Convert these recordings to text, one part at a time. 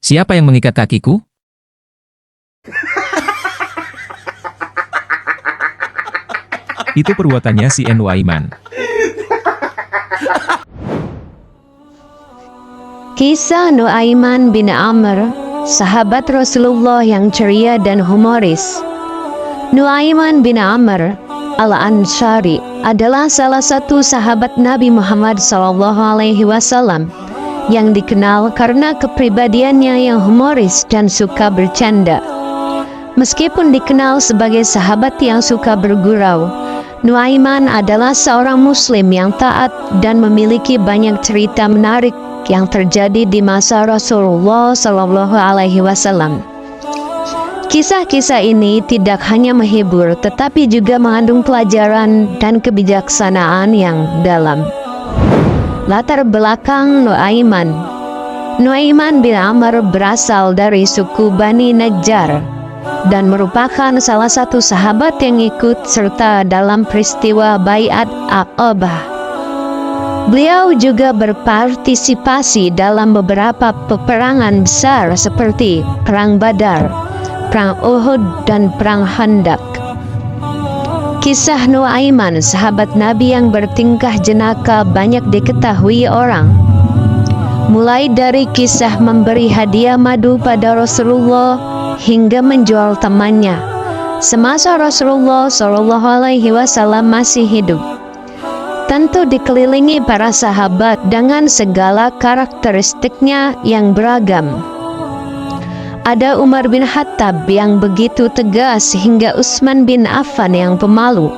Siapa yang mengikat kakiku? Itu perbuatannya si Nuaiman. Kisah Nuaiman bin Amr, sahabat Rasulullah yang ceria dan humoris. Nuaiman bin Amr al-Ansari adalah salah satu sahabat Nabi Muhammad SAW yang dikenal karena kepribadiannya yang humoris dan suka bercanda. Meskipun dikenal sebagai sahabat yang suka bergurau, Nuaiman adalah seorang muslim yang taat dan memiliki banyak cerita menarik yang terjadi di masa Rasulullah SAW. Kisah-kisah ini tidak hanya menghibur tetapi juga mengandung pelajaran dan kebijaksanaan yang dalam. Latar belakang Nuaiman. Nuaiman bin Amr berasal dari suku Bani Najjar dan merupakan salah satu sahabat yang ikut serta dalam peristiwa Baiat Aqabah. Beliau juga berpartisipasi dalam beberapa peperangan besar seperti Perang Badar, Perang Uhud, dan Perang Khandaq. Kisah Nuaiman, sahabat Nabi yang bertingkah jenaka, banyak diketahui orang. Mulai dari kisah memberi hadiah madu pada Rasulullah hingga menjual temannya semasa Rasulullah SAW masih hidup. Tentu dikelilingi para sahabat dengan segala karakteristiknya yang beragam. Ada Umar bin Khattab yang begitu tegas hingga Utsman bin Affan yang pemalu.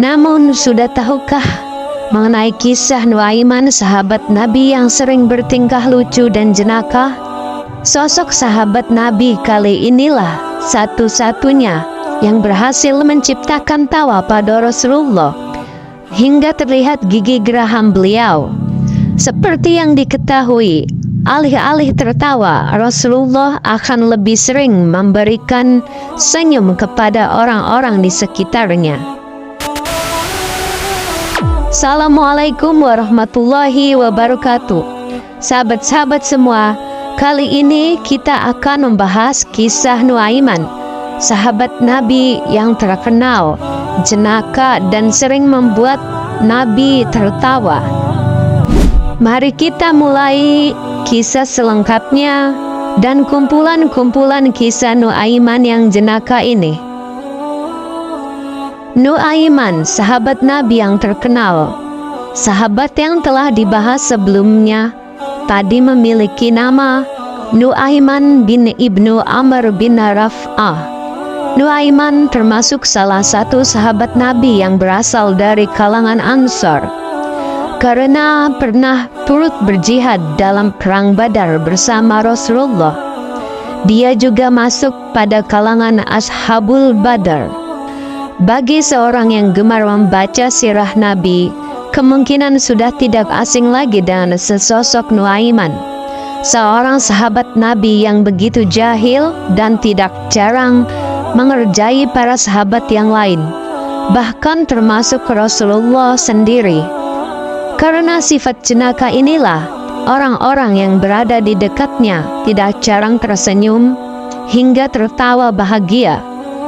Namun sudah tahukah mengenai kisah Nuaiman, sahabat Nabi yang sering bertingkah lucu dan jenaka? Sosok sahabat Nabi kali inilah satu-satunya yang berhasil menciptakan tawa pada Rasulullah hingga terlihat gigi geraham beliau. Seperti yang diketahui, alih-alih tertawa, Rasulullah akan lebih sering memberikan senyum kepada orang-orang di sekitarnya. Assalamualaikum warahmatullahi wabarakatuh. Sahabat-sahabat semua, kali ini kita akan membahas kisah Nuaiman, sahabat Nabi yang terkenal jenaka dan sering membuat Nabi tertawa. Mari kita mulai kisah selengkapnya dan kumpulan-kumpulan kisah Nuaiman yang jenaka ini. Nuaiman, sahabat Nabi yang terkenal. Sahabat yang telah dibahas sebelumnya tadi memiliki nama Nuaiman bin Ibnu Amr bin Raf'ah. Nuaiman termasuk salah satu sahabat Nabi yang berasal dari kalangan Ansar. Karena pernah turut berjihad dalam Perang Badar bersama Rasulullah, dia juga masuk pada kalangan Ashabul Badar. Bagi seorang yang gemar membaca sirah Nabi, kemungkinan sudah tidak asing lagi dengan sesosok Nuaiman, seorang sahabat Nabi yang begitu jahil dan tidak jarang mengerjai para sahabat yang lain, bahkan termasuk Rasulullah sendiri. Karena sifat jenaka inilah, orang-orang yang berada di dekatnya tidak jarang tersenyum hingga tertawa bahagia.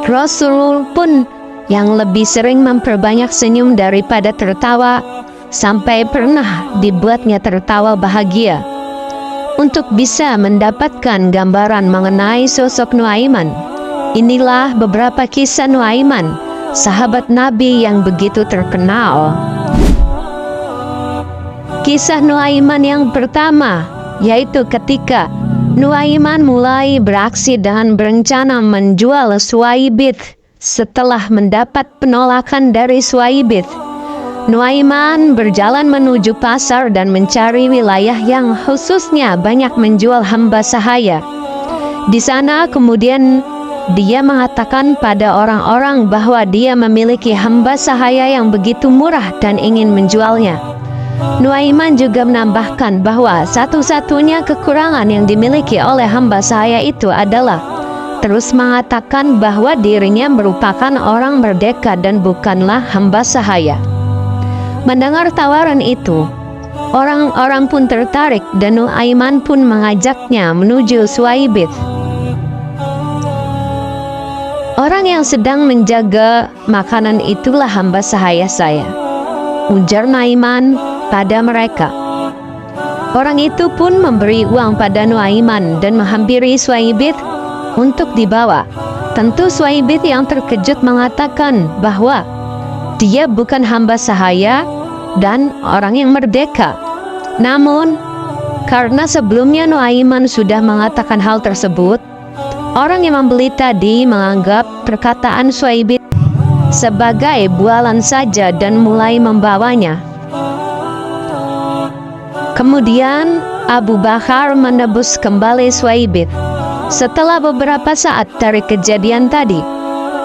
Rasul pun yang lebih sering memperbanyak senyum daripada tertawa, sampai pernah dibuatnya tertawa bahagia. Untuk bisa mendapatkan gambaran mengenai sosok Nuaiman, inilah beberapa kisah Nuaiman, sahabat Nabi yang begitu terkenal. Kisah Nuaiman yang pertama, yaitu ketika Nuaiman mulai beraksi dan berencana menjual Suwaibit setelah mendapat penolakan dari Suwaibit. Nuaiman berjalan menuju pasar dan mencari wilayah yang khususnya banyak menjual hamba sahaya. Di sana kemudian dia mengatakan pada orang-orang bahwa dia memiliki hamba sahaya yang begitu murah dan ingin menjualnya. Nuaiman juga menambahkan bahwa satu-satunya kekurangan yang dimiliki oleh hamba sahaya itu adalah terus mengatakan bahwa dirinya merupakan orang merdeka dan bukanlah hamba sahaya. Mendengar tawaran itu, Orang-orang pun tertarik dan Nuaiman pun mengajaknya menuju Suaibit. Orang yang sedang menjaga makanan itulah hamba sahaya saya, ujar Nuaiman pada mereka. Orang itu pun memberi uang pada Nuaiman dan menghampiri Suaibit untuk dibawa. Tentu Suaibit yang terkejut mengatakan bahwa dia bukan hamba sahaya dan orang yang merdeka. Namun, karena sebelumnya Nuaiman sudah mengatakan hal tersebut, orang yang membeli tadi menganggap perkataan Suaibit sebagai bualan saja dan mulai membawanya. Kemudian Abu Bakar menebus kembali Suaibit. Setelah beberapa saat dari kejadian tadi,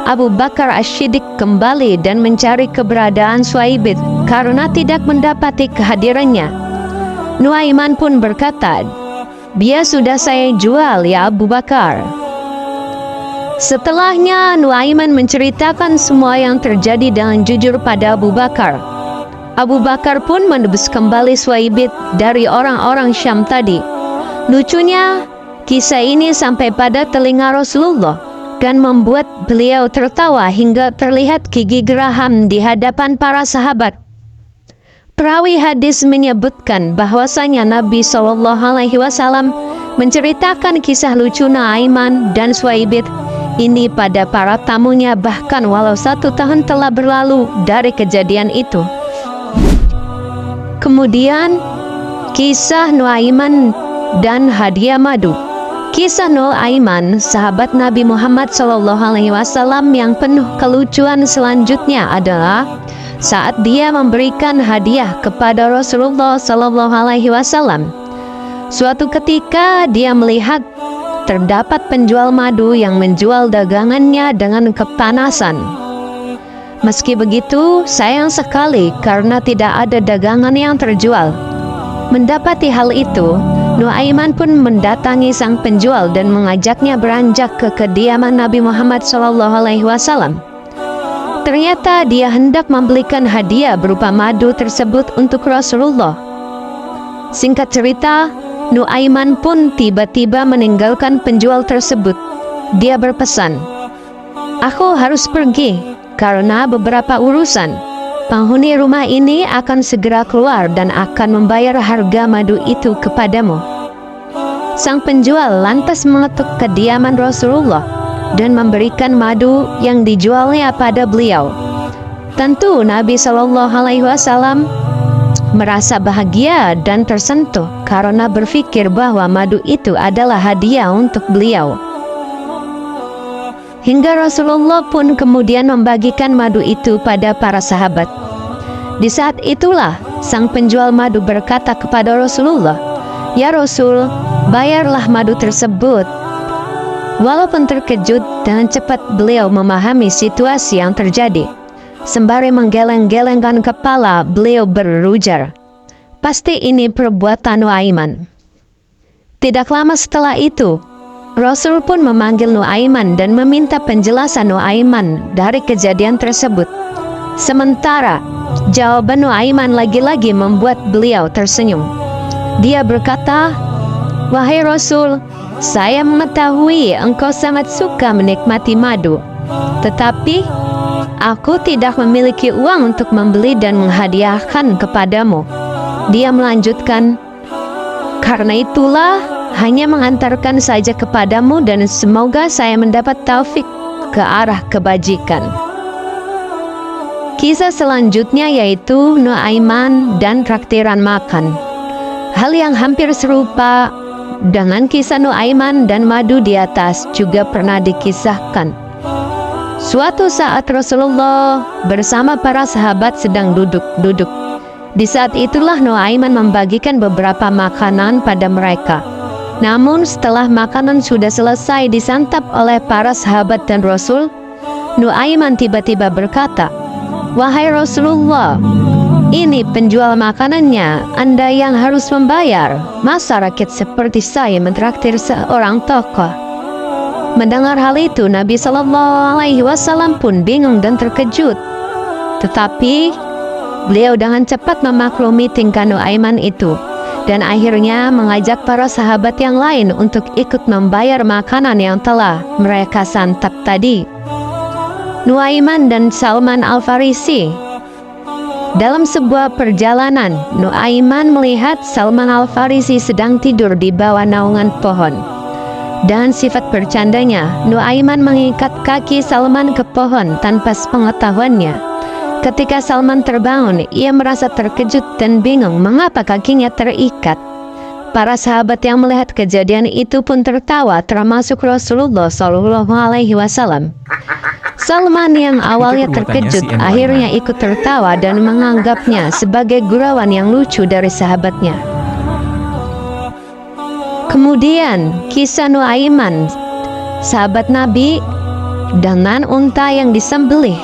Abu Bakar Asy-Siddiq kembali dan mencari keberadaan Suaibit karena tidak mendapati kehadirannya. Nuaiman pun berkata, "Dia sudah saya jual ya Abu Bakar." Setelahnya Nuaiman menceritakan semua yang terjadi dengan jujur pada Abu Bakar. Abu Bakar pun menebus kembali Suaibit dari orang-orang Syam tadi. Lucunya, kisah ini sampai pada telinga Rasulullah dan membuat beliau tertawa hingga terlihat gigi geram di hadapan para sahabat. Perawi hadis menyebutkan bahwasanya Nabi SAW menceritakan kisah lucu Nuaiman dan Suaibit ini pada para tamunya bahkan walau 1 tahun telah berlalu dari kejadian itu. Kemudian, kisah Nuaiman dan hadiah madu. Kisah Nuaiman, sahabat Nabi Muhammad SAW yang penuh kelucuan selanjutnya adalah saat dia memberikan hadiah kepada Rasulullah SAW. Suatu ketika dia melihat terdapat penjual madu yang menjual dagangannya dengan kepanasan. Meski begitu, sayang sekali karena tidak ada dagangan yang terjual. Mendapati hal itu, Nuaiman pun mendatangi sang penjual dan mengajaknya beranjak ke kediaman Nabi Muhammad SAW. Ternyata dia hendak membelikan hadiah berupa madu tersebut untuk Rasulullah. Singkat cerita, Nuaiman pun tiba-tiba meninggalkan penjual tersebut. Dia berpesan, "Aku harus pergi karena beberapa urusan. Penghuni rumah ini akan segera keluar dan akan membayar harga madu itu kepadamu." Sang penjual lantas mengetuk kediaman Rasulullah dan memberikan madu yang dijualnya pada beliau. Tentu Nabi SAW merasa bahagia dan tersentuh karena berpikir bahwa madu itu adalah hadiah untuk beliau. Hingga Rasulullah pun kemudian membagikan madu itu pada para sahabat. Di saat itulah sang penjual madu berkata kepada Rasulullah, "Ya Rasul, bayarlah madu tersebut." Walaupun terkejut, dengan cepat beliau memahami situasi yang terjadi. Sembari menggeleng-gelengkan kepala, beliau berujar, "Pasti ini perbuatan Nuaiman." Tidak lama setelah itu, Rasul pun memanggil Nuaiman dan meminta penjelasan Nuaiman dari kejadian tersebut. Sementara, jawaban Nuaiman lagi-lagi membuat beliau tersenyum. Dia berkata, "Wahai Rasul, saya mengetahui engkau sangat suka menikmati madu. Tetapi, aku tidak memiliki uang untuk membeli dan menghadiahkan kepadamu." Dia melanjutkan, "Karena itulah, hanya mengantarkan saja kepadamu dan semoga saya mendapat taufik ke arah kebajikan." Kisah selanjutnya yaitu Nuaiman dan traktiran makan. Hal yang hampir serupa dengan kisah Nuaiman dan madu di atas juga pernah dikisahkan. Suatu saat Rasulullah bersama para sahabat sedang duduk-duduk. Di saat itulah Nuaiman membagikan beberapa makanan pada mereka. Namun setelah makanan sudah selesai disantap oleh para sahabat dan Rasul, Nuaiman tiba-tiba berkata, "Wahai Rasulullah, ini penjual makanannya, Anda yang harus membayar. Masa rakyat seperti saya mentraktir seorang tokoh?" Mendengar hal itu, Nabi SAW pun bingung dan terkejut. Tetapi beliau dengan cepat memaklumi tingkah Nuaiman itu, dan akhirnya mengajak para sahabat yang lain untuk ikut membayar makanan yang telah mereka santap tadi. Nuaiman dan Salman Al-Farisi. Dalam sebuah perjalanan, Nuaiman melihat Salman Al-Farisi sedang tidur di bawah naungan pohon. Dan sifat bercandanya, Nuaiman mengikat kaki Salman ke pohon tanpa sepengetahuannya. Ketika Salman terbangun, ia merasa terkejut dan bingung mengapa kakinya terikat. Para sahabat yang melihat kejadian itu pun tertawa, termasuk Rasulullah SAW. Salman yang awalnya terkejut akhirnya ikut tertawa dan menganggapnya sebagai gurauan yang lucu dari sahabatnya. Kemudian kisah Nuaiman, sahabat Nabi, dengan unta yang disembelih.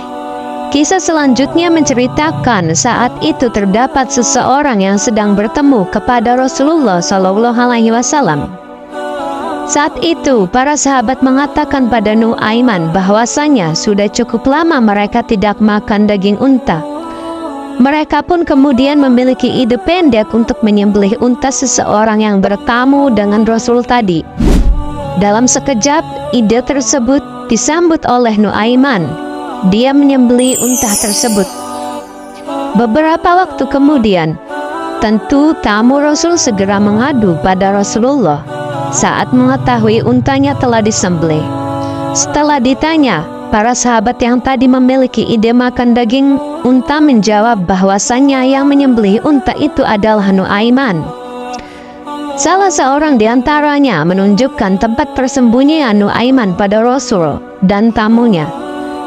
Kisah selanjutnya menceritakan saat itu terdapat seseorang yang sedang bertemu kepada Rasulullah SAW. Saat itu para sahabat mengatakan pada Nuaiman bahwasanya sudah cukup lama mereka tidak makan daging unta. Mereka pun kemudian memiliki ide pendek untuk menyembelih unta seseorang yang bertamu dengan Rasul tadi. Dalam sekejap, ide tersebut disambut oleh Nuaiman. Dia menyembelih unta tersebut. Beberapa waktu kemudian, tentu tamu Rasul segera mengadu pada Rasulullah saat mengetahui untanya telah disembelih. Setelah ditanya, para sahabat yang tadi memiliki ide makan daging unta menjawab bahwasannya yang menyembelih unta itu adalah Nuaiman. Salah seorang di antaranya menunjukkan tempat persembunyian Nuaiman pada Rasul dan tamunya.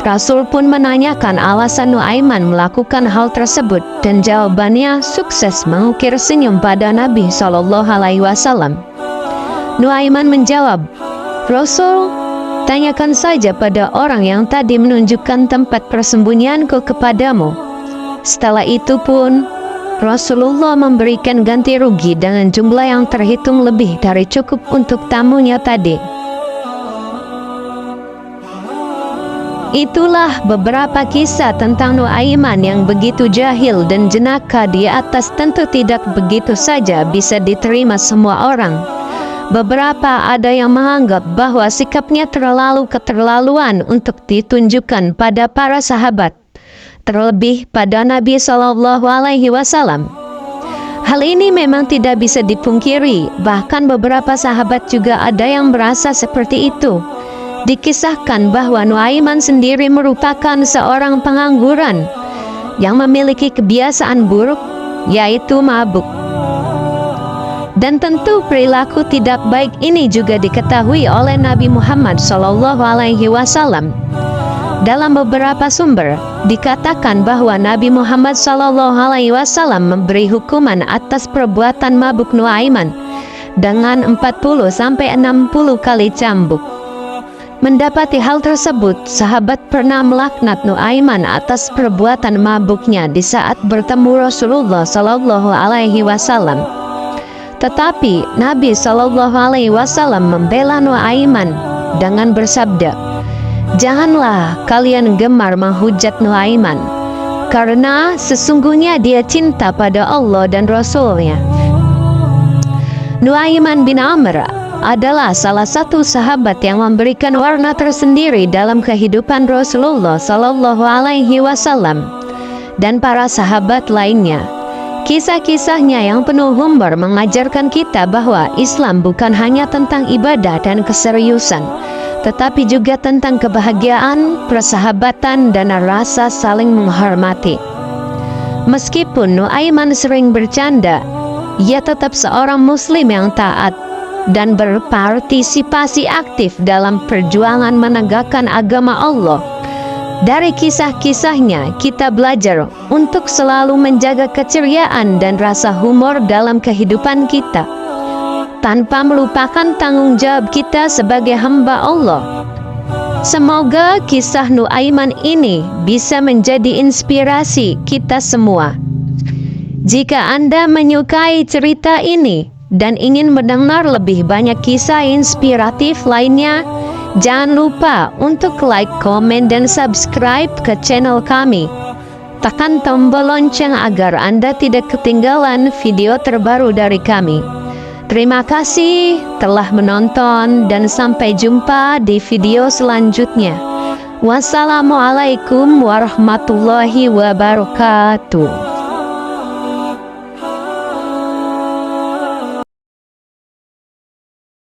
Rasul pun menanyakan alasan Nuaiman melakukan hal tersebut, dan jawabannya sukses mengukir senyum pada Nabi SAW. Nuaiman menjawab, "Rasul, tanyakan saja pada orang yang tadi menunjukkan tempat persembunyianku kepadamu." Setelah itu pun Rasulullah memberikan ganti rugi dengan jumlah yang terhitung lebih dari cukup untuk tamunya tadi. Itulah beberapa kisah tentang Nuaiman yang begitu jahil dan jenaka di atas tentu tidak begitu saja bisa diterima semua orang. Beberapa ada yang menganggap bahwa sikapnya terlalu keterlaluan untuk ditunjukkan pada para sahabat, terlebih pada Nabi SAW. Hal ini memang tidak bisa dipungkiri, bahkan beberapa sahabat juga ada yang merasa seperti itu. Dikisahkan bahwa Nuaiman sendiri merupakan seorang pengangguran yang memiliki kebiasaan buruk, yaitu mabuk. Dan tentu perilaku tidak baik ini juga diketahui oleh Nabi Muhammad SAW. Dalam beberapa sumber, dikatakan bahwa Nabi Muhammad SAW memberi hukuman atas perbuatan mabuk Nuaiman dengan 40-60 kali cambuk. Mendapati hal tersebut, sahabat pernah melaknat Nuaiman atas perbuatan mabuknya di saat bertemu Rasulullah SAW. Tetapi Nabi SAW membela Nuaiman dengan bersabda, "Janganlah kalian gemar menghujat Nuaiman, karena sesungguhnya dia cinta pada Allah dan Rasulnya." Nuaiman bin Amr adalah salah satu sahabat yang memberikan warna tersendiri dalam kehidupan Rasulullah SAW dan para sahabat lainnya. Kisah-kisahnya yang penuh humor mengajarkan kita bahwa Islam bukan hanya tentang ibadah dan keseriusan, tetapi juga tentang kebahagiaan, persahabatan, dan rasa saling menghormati. Meskipun Nuaiman sering bercanda, ia tetap seorang muslim yang taat dan berpartisipasi aktif dalam perjuangan menegakkan agama Allah. Dari kisah-kisahnya, kita belajar untuk selalu menjaga keceriaan dan rasa humor dalam kehidupan kita, tanpa melupakan tanggung jawab kita sebagai hamba Allah. Semoga kisah Nuaiman ini bisa menjadi inspirasi kita semua. Jika Anda menyukai cerita ini dan ingin mendengar lebih banyak kisah inspiratif lainnya, jangan lupa untuk like, komen, dan subscribe ke channel kami. Tekan tombol lonceng agar Anda tidak ketinggalan video terbaru dari kami. Terima kasih telah menonton dan sampai jumpa di video selanjutnya. Wassalamualaikum warahmatullahi wabarakatuh.